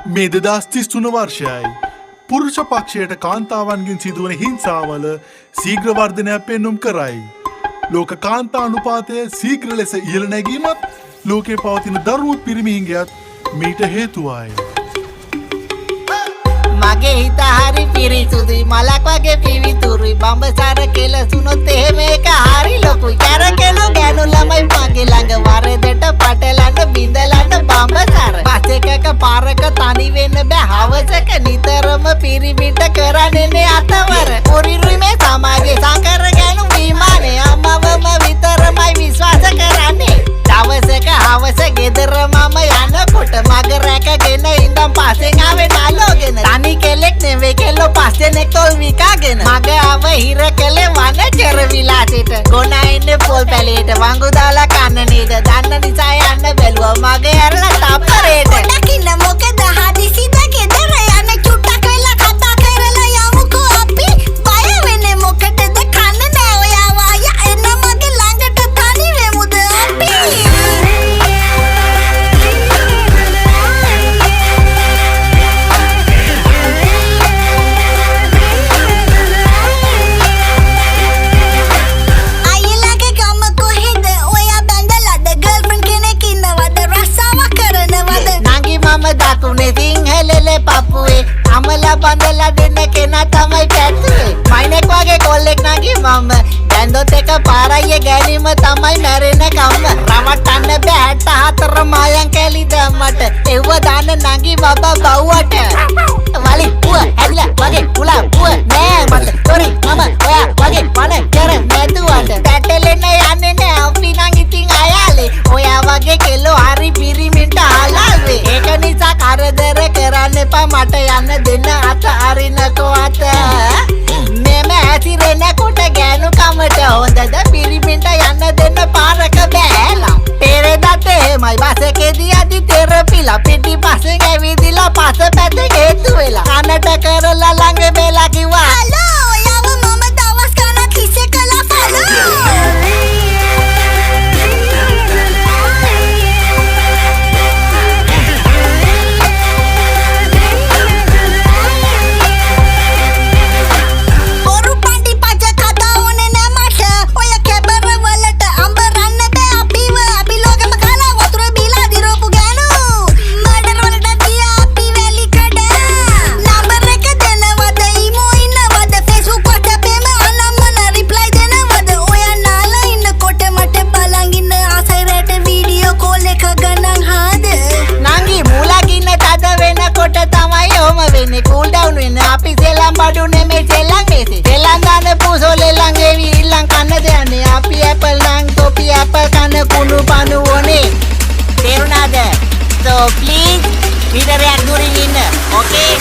මේ 2033 වර්ෂයයි පුරුෂ පක්ෂයට කාන්තාවන්ගෙන් සිදුවන හිංසාවල ශීඝ්‍ර වර්ධනයක් පෙන්නුම් කරයි. ලෝක කාන්තා අනුපාතය ශීඝ්‍ර ලෙස ඉහළ නැගීමත් ලෝකයේ පවතින දරුණු පිරිමිහින්ගයත් මීට හේතුවයි. මගේ හිත හරි පිරිසුදුයි මලක් වගේ පිවිතුරුයි බඹසාර කෙලසුනොත් එහෙම ඒක හරි ලොකුයි කැරකෙන ගෑනු ළමයි මගේ ළඟ වරදට පටලන්න බිඳලන්න බඹසාර බස් එකක පාරක තනි වෙන්න බෑ හවසක නිතරම පිරිමිට කරන්නේ අතවර උරිරුයි මේ සමාජයේ සංකර ගෑනු විමානේ අම්මවම විතරමයි විශ්වාස කරන්නේ දවසක හවස ගෙදර මම යනකොට මග රැකගෙන ඉඳන් පස්සෙන් ආවේ නලෝගෙන තනි කෙලෙක් නෙවෙයි කෙල්ලෝ පස් දෙනෙක් තොල් විකාගෙන මග ආව හිර කළේ වන කෙර විලාසෙට ගොනා ඉන්නේ පොල් පැලේට වංගු දාලා කන්න නේද දන්න නිසා යන්න බැලුවා මගේ ඇරලා තප්පරේට දකින්න මොකද හදිසිද ගෙදර යන්න චුට්ටක් වෙලා කතා කරලා යමුකෝ අපි බය වෙන්නේ මොකටද කන්න නෑ ඔයා වාය එන්න මගේ ළඟට තනි වෙමුද අපි දකුණේ සිංහලෙලේ පපුවේ අමලා බඳලා දෙන්න කෙනා තමයි පැතුවේ මයිනෙක් වගේ කොල්ලෙක් නගි මම දැන්දොත් එක පාරයි ගෑනීම තමයි මැරෙන කම්ම රවට්ටන්න බෑ 64 මායන් කැලි දැම්මට එව්ව දාන්න නගි බබා බව්වට වලි පුව හැදිලා වගේ පුලා පුව නෑ මට සෝරි මම ඔයා වගේ වන කර නැතුවට පැටලෙන්න යන්නේ නෑ අපි නම් ඉතින් අයාලේ ඔයා වගේ කෙල්ලෝ හරි පිරිමින්ට හලාල් වේ ඒක නිසා කරදර කරන්න එපා මට යන්න දෙන්න අත අරිනකෝ අත මෙම ඇතිරෙනකොට ගෑනු කමට හොඳද පිරිමින්ට යන්න දෙන්න පාරක බෑලා පෙරේදත් එහෙමයි බස් එකේදී අදි තෙරපිලා පිටි පස්සෙන් ඇවිදිලා පස පැත්තේ හේතු වෙලා කනට කරලා ළඟ වෙලා කිව්වා හලෝ ඔයාව මම දවස් ගණක් කිසේ කළා ෆලෝ cool down වෙන අපි සෙල්ලම් බඩු නෙමෙයි සෙල්ලම් මේසේ සෙල්ලම් ගන්න පුසෝලේ ළඟ එවි ඊළඟ කන්න දෙන්නේ අපි ඇපල් නම් තොපි ඇපල් කන්න කුණු පණු ඕනේ තේරුණාද so please විතරයක් දුරින් ඉන්න okay